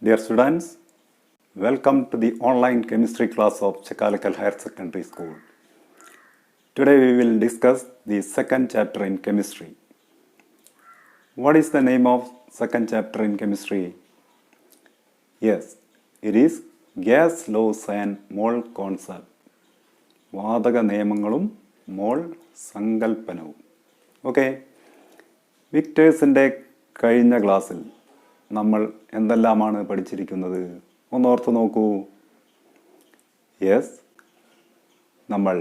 Dear students, welcome to the online chemistry class of Chakalakal Higher Secondary School. Today we will discuss the second chapter in chemistry. What is the name of second chapter in chemistry? Yes, it is gas laws and mole concept. വാതക നിയമങ്ങളും മോൾ സങ്കല്പനവും. Okay, വിക്ടേഴ്സിൻ്റെ കഴിഞ്ഞ ക്ലാസ്സിൽ നമ്മൾ എന്തെല്ലാമാണ് പഠിച്ചിരിക്കുന്നത് ഒന്നോർത്ത് നോക്കൂ. Yes, നമ്മൾ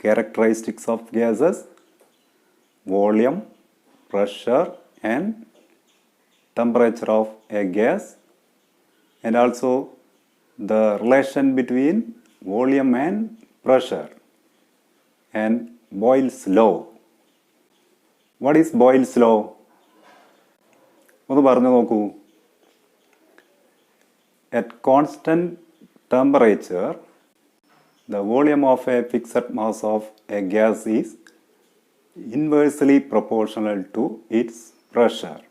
characteristics of gases, volume, pressure and temperature of A gas and also the relation between volume and pressure and Boyle's law. What is Boyle's law? ഒന്ന് പറഞ്ഞു നോക്കൂ. At constant temperature, the volume of a fixed mass of a gas is inversely proportional to its pressure.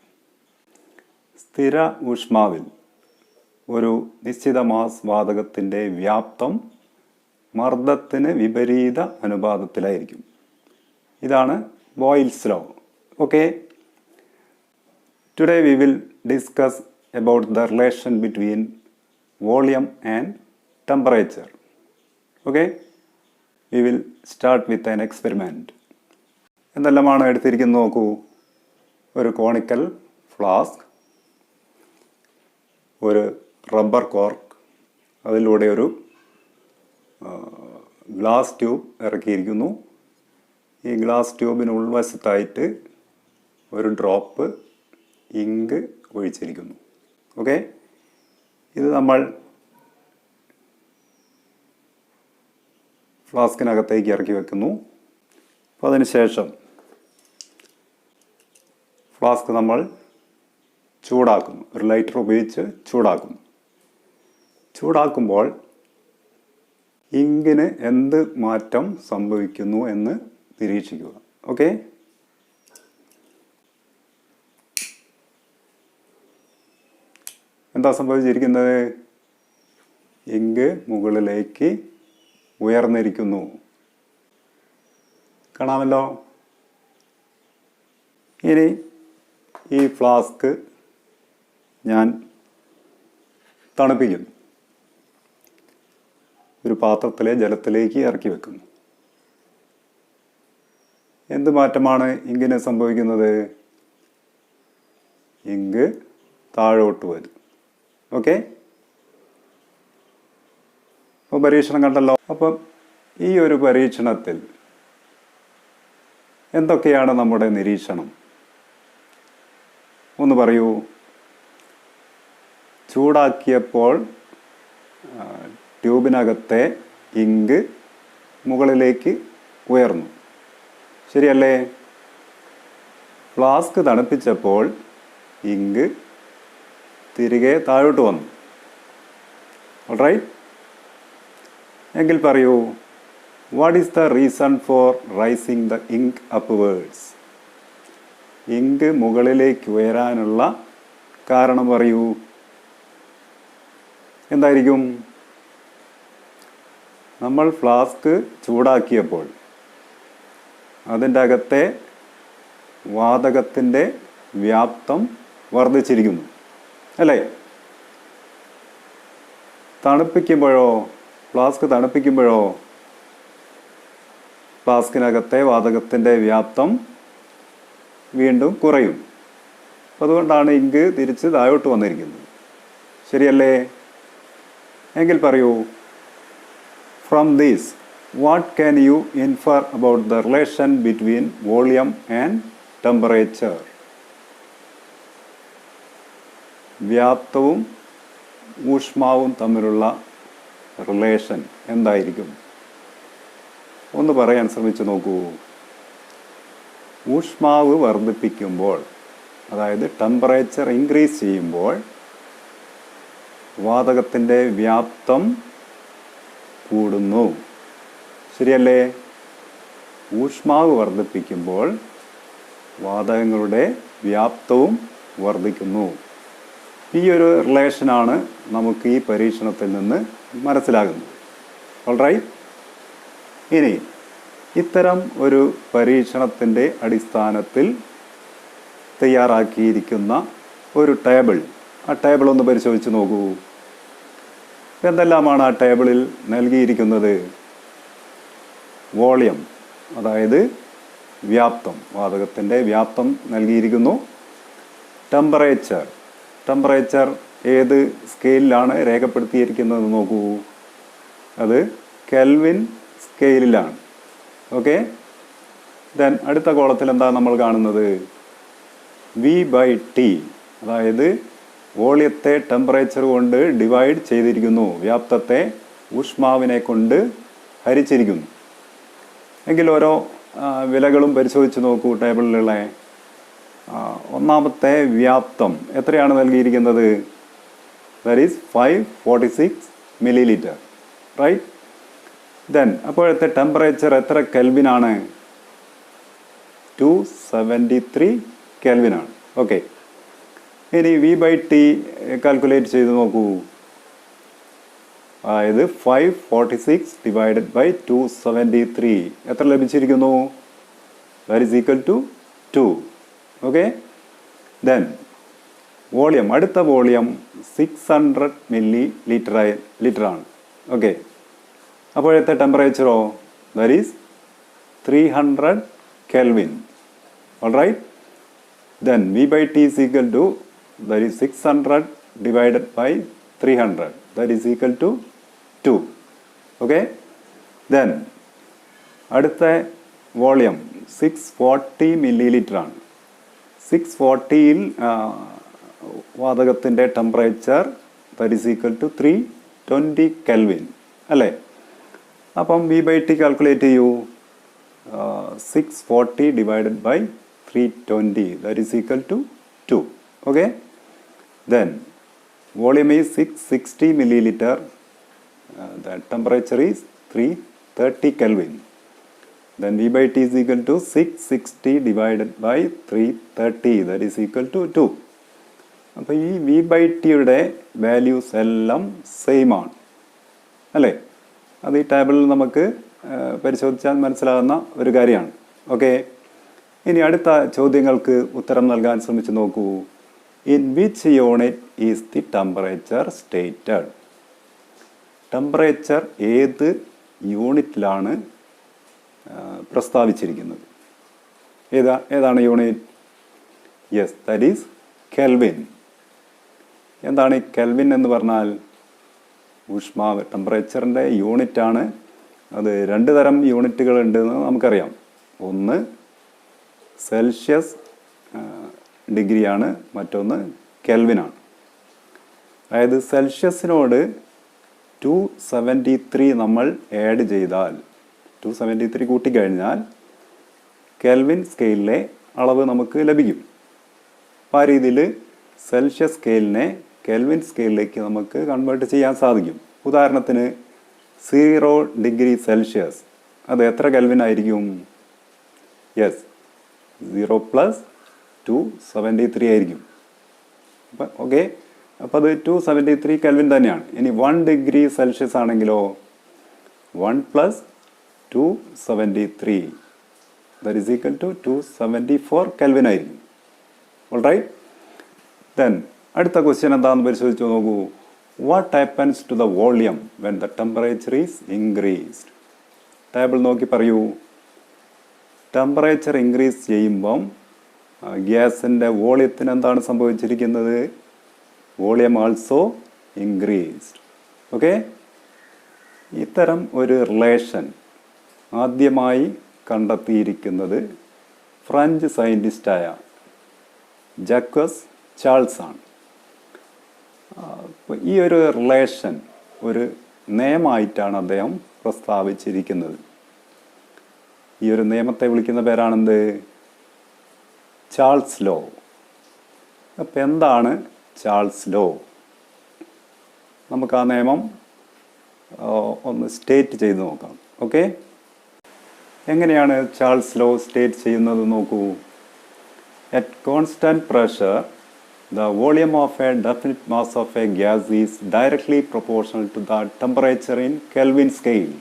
സ്ഥിര ഊഷ്മാവിൽ ഒരു നിശ്ചിത mass വാതകത്തിൻ്റെ വ്യാപ്തം മർദ്ദത്തിന് വിപരീത അനുപാതത്തിലായിരിക്കും. ഇതാണ് boils law. Okay, today we will discuss about the relation between volume and temperature. Okay, we will start with an experiment. എന്തെല്ലാമാണ് എടുത്തിരിക്കുന്നത് നോക്കൂ. ഒരു കോണിക്കൽ ഫ്ലാസ്ക്, ഒരു റബ്ബർ കോർക്ക്, അതിലൂടെ ഒരു ഗ്ലാസ് ട്യൂബ് ഇറക്കിയിരിക്കുന്നു. ഈ ഗ്ലാസ് ട്യൂബിന് ഉൾവശത്തായിട്ട് ഒരു ഡ്രോപ്പ് ഇങ്ക് ഒഴിച്ചിരിക്കുന്നു. ഓക്കെ, ഇത് നമ്മൾ ഫ്ലാസ്കിനകത്തേക്ക് ഇറക്കി വെക്കുന്നു. അപ്പോൾ അതിനുശേഷം ഫ്ലാസ്ക് നമ്മൾ ചൂടാക്കുന്നു. ഒരു ലൈറ്റർ ഉപയോഗിച്ച് ചൂടാക്കുന്നു. ചൂടാക്കുമ്പോൾ ഇങ്കിന് എന്ത് മാറ്റം സംഭവിക്കുന്നു എന്ന് നിരീക്ഷിക്കുക. ഓക്കെ, എന്താ സംഭവിച്ചിരിക്കുന്നത്? ഇങ്ക് മുകളിലേക്ക് ഉയർന്നിരിക്കുന്നു. കാണാമല്ലോ. ഇനി ഈ ഫ്ലാസ്ക് ഞാൻ തണുപ്പിക്കുന്നു. ഒരു പാത്രത്തിലെ ജലത്തിലേക്ക് ഇറക്കി വെക്കുന്നു. എന്ത് മാറ്റമാണ് ഇങ്കിന് സംഭവിക്കുന്നത്? ഇങ്ക് താഴോട്ട് വരും. ഓക്കെ, അപ്പോൾ പരീക്ഷണം കണ്ടല്ലോ. അപ്പം ഈ ഒരു പരീക്ഷണത്തിൽ എന്തൊക്കെയാണ് നമ്മുടെ നിരീക്ഷണം? ഒന്ന് പറയൂ. ചൂടാക്കിയപ്പോൾ ട്യൂബിനകത്തെ ഇങ്ക് മുകളിലേക്ക് ഉയർന്നു, ശരിയല്ലേ? ഫ്ലാസ്ക് തണുപ്പിച്ചപ്പോൾ ഇങ്ക് തിരികെ താഴോട്ട് വന്നു. ഓൾറൈറ്റ്, എങ്കിൽ പറയൂ, what is the reason for rising the ink upwards? Ink മുകളിലേക്ക് ഉയരാനുള്ള കാരണം പറയൂ. എന്തായിരിക്കും? നമ്മൾ ഫ്ലാസ്ക് ചൂടാക്കിയപ്പോൾ അതിൻ്റെ അകത്തെ വാതകത്തിൻ്റെ വ്യാപ്തം വർദ്ധിച്ചിരിക്കുന്നു, അല്ലേ? തണുപ്പിക്കുമ്പോഴോ, ഫ്ലാസ്ക് തണുപ്പിക്കുമ്പോഴോ ഫ്ലാസ്കിനകത്തെ വാതകത്തിൻ്റെ വ്യാപ്തം വീണ്ടും കുറയും. അതുകൊണ്ടാണ് ഇങ്ക് തിരിച്ച് താഴോട്ട് വന്നിരിക്കുന്നത്, ശരിയല്ലേ? എങ്കിൽ പറയൂ, from this what can you infer about the relation between volume and temperature? വ്യാപ്തവും ഊഷ്മാവും തമ്മിലുള്ള റിലേഷൻ എന്തായിരിക്കും? ഒന്ന് പറയാൻ ശ്രമിച്ചു നോക്കൂ. ഊഷ്മാവ് വർദ്ധിപ്പിക്കുമ്പോൾ, അതായത് ടെമ്പറേച്ചർ ഇൻക്രീസ് ചെയ്യുമ്പോൾ വാതകത്തിൻ്റെ വ്യാപ്തം കൂടുന്നു, ശരിയല്ലേ? ഊഷ്മാവ് വർദ്ധിപ്പിക്കുമ്പോൾ വാതകങ്ങളുടെ വ്യാപ്തവും വർദ്ധിക്കുന്നു. ഈ ഒരു റിലേഷനാണ് നമുക്ക് ഈ പരീക്ഷണത്തിൽ നിന്ന് മനസ്സിലാകുന്നത്. ഓൾറൈറ്റ്. ഇനി ഇത്തരം ഒരു പരീക്ഷണത്തിൻ്റെ അടിസ്ഥാനത്തിൽ തയ്യാറാക്കിയിരിക്കുന്ന ഒരു ടേബിൾ, ആ ടേബിൾ ഒന്ന് പരിശോധിച്ച് നോക്കൂ. എന്തെല്ലാമാണ് ആ ടേബിളിൽ നൽകിയിരിക്കുന്നത്? വോളിയം, അതായത് വ്യാപ്തം, വാതകത്തിൻ്റെ വ്യാപ്തം നൽകിയിരിക്കുന്നു. ടെമ്പറേച്ചർ, ടെമ്പറേച്ചർ ഏത് സ്കെയിലിലാണ് രേഖപ്പെടുത്തിയിരിക്കുന്നത് നോക്കൂ. അത് കെൽവിൻ സ്കെയിലിലാണ്. ഓക്കെ. ദെൻ അടുത്ത കോളത്തിൽ എന്താ നമ്മൾ കാണുന്നത്? V/T, അതായത് വോളിയത്തെ ടെമ്പറേച്ചർ കൊണ്ട് ഡിവൈഡ് ചെയ്തിരിക്കുന്നു, വ്യാപ്തത്തെ ഊഷ്മാവിനെ കൊണ്ട് ഹരിച്ചിരിക്കുന്നു. എങ്കിൽ ഓരോ വിലകളും പരിശോധിച്ച് നോക്കൂ. ടേബിളിലുള്ള ഒന്നാമത്തെ വ്യാപ്തം എത്രയാണ് നൽകിയിരിക്കുന്നത്? That is 546 milliliter, right. Then അപ്പോഴത്തെ ടെമ്പറേച്ചർ എത്ര കെൽവിനാണ്? 273 കെൽവിനാണ്. ഓക്കെ. ഇനി V/T കാൽക്കുലേറ്റ് ചെയ്ത് നോക്കൂ. അതായത് 546 ഡിവൈഡഡ് ബൈ 273 എത്ര ലഭിച്ചിരിക്കുന്നു? That is equal to 2. Okay. Then volume, അടുത്ത വോളിയം 600 milliliter ആണ്. ഓക്കെ. അപ്പോഴത്തെ ടെമ്പറേച്ചറോ? That is 300 kelvin. Alright. Then V/T is equal to, that is 600 divided by 300, that is equal to 2. Okay. Then അടുത്ത volume 640 milliliter ആണ്. 640ൽ വാതകത്തിൻ്റെ temperature that is equal to 320 kelvin അല്ലേ? അപ്പം V/T കാൽക്കുലേറ്റ് ചെയ്യൂ. 640 divided by 320, that is equal to 2. Okay. Then volume is 660 milliliter. The temperature is 330 Kelvin. Then V/T is equal to 660 divided by 330, that is equal to 2. അപ്പോൾ ഈ V/Tയുടെ values എല്ലാം same ആണ് അല്ലേ? അത് ഈ ടേബിളിൽ നമുക്ക് പരിശോധിച്ചാൽ മനസ്സിലാകുന്ന ഒരു കാര്യമാണ്. ഓക്കെ. ഇനി അടുത്ത ചോദ്യങ്ങൾക്ക് ഉത്തരം നൽകാൻ ശ്രമിച്ചു നോക്കൂ. In which unit is the temperature stated? Temperature ഏത് യൂണിറ്റിലാണ് പ്രസ്താവിച്ചിരിക്കുന്നത്? ഏതാണ് unit? Yes, that is kelvin. എന്താണ് ഈ കെൽവിൻ എന്ന് പറഞ്ഞാൽ? ഊഷ്മാവ്, ടെമ്പറേച്ചറിൻ്റെ യൂണിറ്റാണ്. അത് രണ്ട് തരം യൂണിറ്റുകൾ ഉണ്ടെന്ന് നമുക്കറിയാം. ഒന്ന് സെൽഷ്യസ് ഡിഗ്രിയാണ്, മറ്റൊന്ന് കെൽവിനാണ്. അതായത് സെൽഷ്യസിനോട് 273 നമ്മൾ ആഡ് ചെയ്താൽ, 273 കൂട്ടിക്കഴിഞ്ഞാൽ കെൽവിൻ സ്കെയിലിലെ അളവ് നമുക്ക് ലഭിക്കും. അപ്പോൾ ആ രീതിയിൽ സെൽഷ്യസ് സ്കെയിലിനെ കെൽവിൻ സ്കെയിലിലേക്ക് നമുക്ക് കൺവേർട്ട് ചെയ്യാൻ സാധിക്കും. ഉദാഹരണത്തിന് 0 ഡിഗ്രി സെൽഷ്യസ്, അത് എത്ര കെൽവിൻ ആയിരിക്കും? യെസ്, 0 + 273 ആയിരിക്കും. അപ്പം ഓക്കെ, അപ്പോൾ അത് 273 കെൽവിൻ തന്നെയാണ്. ഇനി 1 ഡിഗ്രി സെൽഷ്യസ് ആണെങ്കിലോ 1 + 273, that is equal to 274 kelvin ആയിരിക്കും. ഓൾറൈറ്റ്. ദെൻ അടുത്ത ക്വസ്റ്റ്യൻ എന്താണെന്ന് പരിശോധിച്ച് നോക്കൂ. What happens to the volume when the temperature is increased? Table നോക്കി പറയൂ. ടെമ്പറേച്ചർ ഇൻക്രീസ് ചെയ്യുമ്പം ഗ്യാസിൻ്റെ വോളിയത്തിന് എന്താണ് സംഭവിച്ചിരിക്കുന്നത്? Volume also increased. ഓക്കെ. ഇത്തരം ഒരു റിലേഷൻ ആദ്യമായി കണ്ടെത്തിയിരിക്കുന്നത് ഫ്രഞ്ച് സയൻറ്റിസ്റ്റായ ജാക്വസ് ചാൾസ് ആണ്. ഈ ഒരു റിലേഷൻ ഒരു നിയമമായിട്ടാണ് അദ്ദേഹം പ്രസ്താവിച്ചിരിക്കുന്നത്. ഈ ഒരു നിയമത്തെ വിളിക്കുന്ന പേരാണെന്ത്? Charles law. അപ്പം എന്താണ് ചാൾസ് ലോ? നമുക്ക് ആ നിയമം ഒന്ന് സ്റ്റേറ്റ് ചെയ്ത് നോക്കാം. ഓക്കെ. എങ്ങനെയാണ് ചാൾസ് ലോ സ്റ്റേറ്റ് ചെയ്യുന്നത് നോക്കൂ. At constant pressure The volume of a definite mass of a gas is directly proportional to the temperature in Kelvin scale.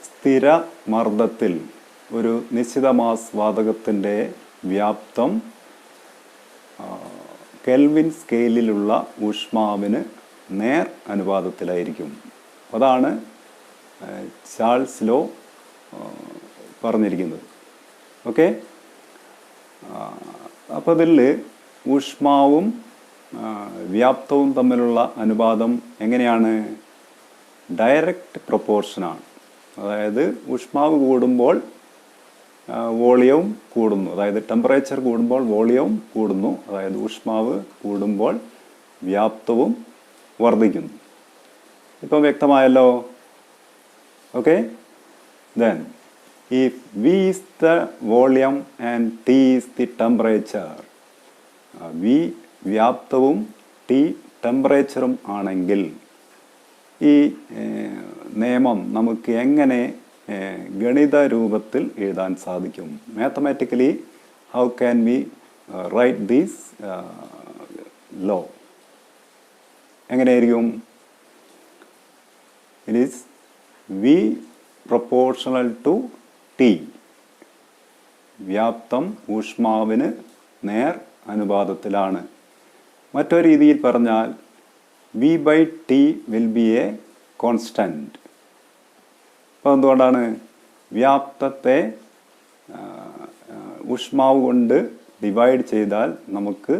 സ്ഥിര മർദ്ദത്തിൽ ഒരു നിശ്ചിത മാസ് വാതകത്തിൻ്റെ വ്യാപ്തം കെൽവിൻ സ്കെയിലിലുള്ള ഊഷ്മാവിന് നേർ അനുപാതത്തിലായിരിക്കും. അതാണ് ചാൾസ് ലോ പറഞ്ഞിരിക്കുന്നത്. ഓക്കെ, അപ്പോൾ ഇതിൽ ഊഷ്മാവും വ്യാപ്തവും തമ്മിലുള്ള അനുപാതം എങ്ങനെയാണ്? ഡയറക്റ്റ് പ്രൊപ്പോർഷനാണ്. അതായത് ഊഷ്മാവ് കൂടുമ്പോൾ വോളിയവും കൂടുന്നു, അതായത് ടെമ്പറേച്ചർ കൂടുമ്പോൾ വോളിയവും കൂടുന്നു, അതായത് ഊഷ്മാവ് കൂടുമ്പോൾ വ്യാപ്തവും വർദ്ധിക്കുന്നു. ഇപ്പം വ്യക്തമായല്ലോ. Okay, then if V is the volume and T is the temperature, V വ്യാപ്തവും T ടെമ്പറേച്ചറും ആണെങ്കിൽ ഈ നിയമം നമുക്ക് എങ്ങനെ ഗണിത രൂപത്തിൽ എഴുതാൻ സാധിക്കും? Mathematically how can we write these law? എങ്ങനെയായിരിക്കും? It is V proportional to T. വ്യാപ്തം ഊഷ്മാവിന് നേർ അനുപാതത്തിലാണ്. മറ്റൊരു രീതിയിൽ പറഞ്ഞാൽ V/T will be a constant. അപ്പോൾ എന്തുകൊണ്ടാണ്? വ്യാപ്തത്തെ ഊഷ്മാവ് കൊണ്ട് ഡിവൈഡ് ചെയ്താൽ നമുക്ക്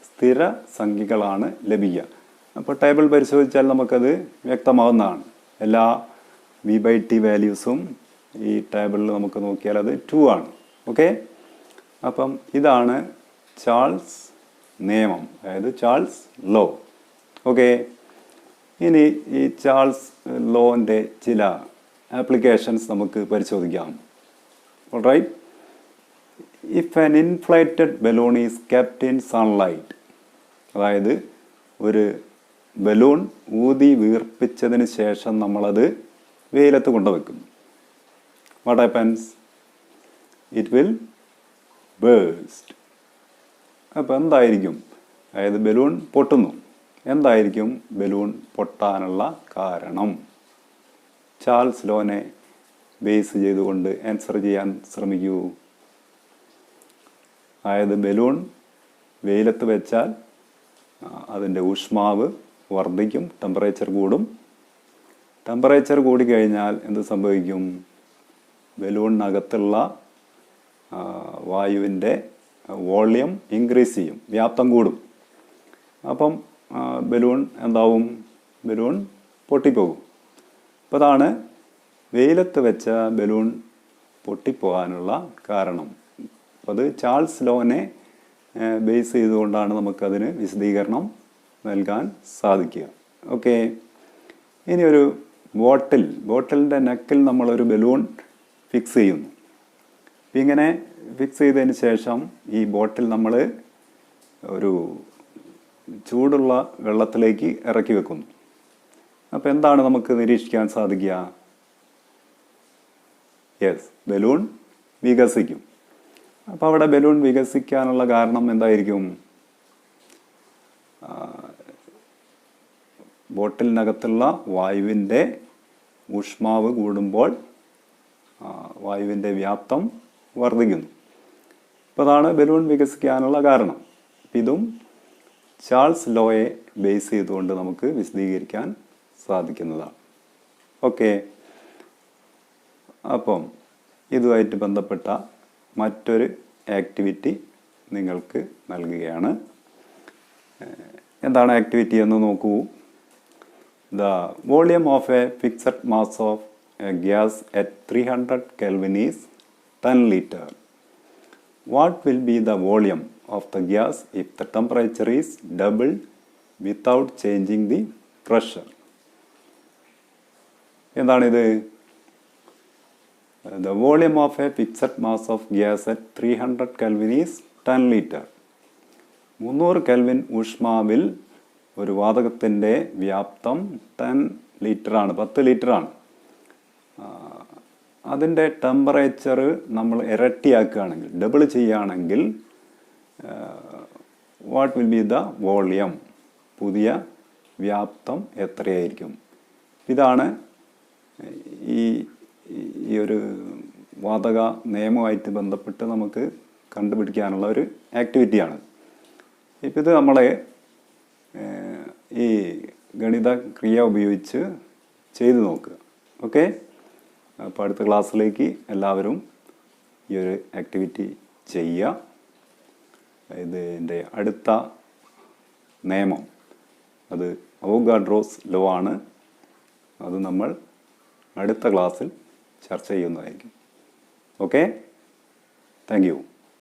സ്ഥിര സംഖ്യകളാണ് ലഭിക്കുക. അപ്പോൾ ടേബിൾ പരിശോധിച്ചാൽ നമുക്കത് വ്യക്തമാവുന്നതാണ്. എല്ലാ V/T വാല്യൂസും ഈ ടേബിളിൽ നമുക്ക് നോക്കിയാൽ അത് 2 ആണ്. ഓക്കെ, അപ്പം ഇതാണ് ചാൾസ് നിയമം, അതായത് ചാൾസ് ലോ. ഓക്കെ, ഇനി ഈ ചാൾസ് ലോൻ്റെ ചില ആപ്ലിക്കേഷൻസ് നമുക്ക് പരിശോധിക്കാം. Alright, if an inflated balloon is kept in sunlight, അതായത് ഒരു ബലൂൺ ഊതി വീർപ്പിച്ചതിന് ശേഷം നമ്മളത് വെയിലത്ത് കൊണ്ടുവയ്ക്കുന്നു. What happens? It will burst. അപ്പോൾ എന്തായിരിക്കും? അതായത് ബലൂൺ പൊട്ടുന്നു. എന്തായിരിക്കും ബലൂൺ പൊട്ടാനുള്ള കാരണം? ചാൾസ് ലോനെ ബേസ് ചെയ്തുകൊണ്ട് ആൻസർ ചെയ്യാൻ ശ്രമിക്കൂ. അതായത് ബലൂൺ വെയിലത്ത് വെച്ചാൽ അതിൻ്റെ ഊഷ്മാവ് വർദ്ധിക്കും, ടെമ്പറേച്ചർ കൂടും. ടെമ്പറേച്ചർ കൂടിക്കഴിഞ്ഞാൽ എന്ത് സംഭവിക്കും? ബലൂണിനകത്തുള്ള വായുവിൻ്റെ വോളിയം ഇൻക്രീസ് ചെയ്യും, വ്യാപ്തം കൂടും. അപ്പം ബലൂൺ എന്താവും? ബലൂൺ പൊട്ടിപ്പോകും. അപ്പോൾ അതാണ് വെയിലത്ത് വെച്ച ബലൂൺ പൊട്ടിപ്പോകാനുള്ള കാരണം. അപ്പോൾ അത് ചാൾസ് ലോനെ ബേസ് ചെയ്തുകൊണ്ടാണ് നമുക്കതിന് വിശദീകരണം നൽകാൻ സാധിക്കുക. ഓക്കെ, ഇനി ഒരു ബോട്ടിലിൻ്റെ നെക്കിൽ നമ്മളൊരു ബലൂൺ ഫിക്സ് ചെയ്യുന്നു. ഇങ്ങനെ ഫിക്സ് ചെയ്തതിന് ശേഷം ഈ ബോട്ടിൽ നമ്മൾ ഒരു ചൂടുള്ള വെള്ളത്തിലേക്ക് ഇറക്കി വെക്കുന്നു. അപ്പോൾ എന്താണ് നമുക്ക് നിരീക്ഷിക്കാൻ സാധിക്കുക? യെസ്, ബലൂൺ വികസിക്കും. അപ്പോൾ അവിടെ ബലൂൺ വികസിക്കാനുള്ള കാരണം എന്തായിരിക്കും? ബോട്ടിലിനകത്തുള്ള വായുവിൻ്റെ ഊഷ്മാവ് കൂടുമ്പോൾ വായുവിൻ്റെ വ്യാപ്തം വർദ്ധിക്കുന്നു. അപ്പോൾ അതാണ് ബലൂൺ വികസിക്കാനുള്ള കാരണം. ഇതും ചാൾസ് ലോയെ ബേസ് ചെയ്തുകൊണ്ട് നമുക്ക് വിശദീകരിക്കാൻ സാധിക്കുന്നതാണ്. ഓക്കെ, അപ്പം ഇതുമായിട്ട് ബന്ധപ്പെട്ട മറ്റൊരു ആക്ടിവിറ്റി നിങ്ങൾക്ക് നൽകുകയാണ്. എന്താണ് ആക്ടിവിറ്റി എന്ന് നോക്കൂ. The volume of A fixed mass of A gas at 300 Kelvin is 10 liter. What will be the volume of the gas if the temperature is doubled without changing the pressure? എന്താണിത്? The volume of a fixed mass of gas at 300 Kelvin is 10 liter. 300 kelvin ഊഷ്മാവിൽ ഒരു വാതകത്തിൻ്റെ വ്യാപ്തം 10 ലിറ്ററാണ്, 10 ലിറ്ററാണ്. അതിൻ്റെ temperature നമ്മൾ ഇരട്ടിയാക്കുകയാണെങ്കിൽ, double ചെയ്യുകയാണെങ്കിൽ what will be the volume, പുതിയ വ്യാപ്തം എത്രയായിരിക്കും. ഇതാണ് ഈ ഒരു വാതക നിയമവുമായിട്ട് ബന്ധപ്പെട്ട് നമുക്ക് കണ്ടുപിടിക്കാനുള്ള ഒരു ആക്ടിവിറ്റിയാണ്. ഇപ്പം ഇത് നമ്മളെ ഈ ഗണിത ക്രിയ ഉപയോഗിച്ച് ചെയ്തു നോക്കുക. ഓക്കെ, അപ്പോൾ അടുത്ത ക്ലാസ്സിലേക്ക് എല്ലാവരും ഈ ഒരു ആക്ടിവിറ്റി ചെയ്യുക. ഇതിൻ്റെ അടുത്ത നിയമം അത് അവോഗാഡ്രോസ് ലോ ആണ്. അത് നമ്മൾ അടുത്ത ക്ലാസ്സിൽ ചർച്ച ചെയ്യുന്നതായിരിക്കും. Okay, thank you.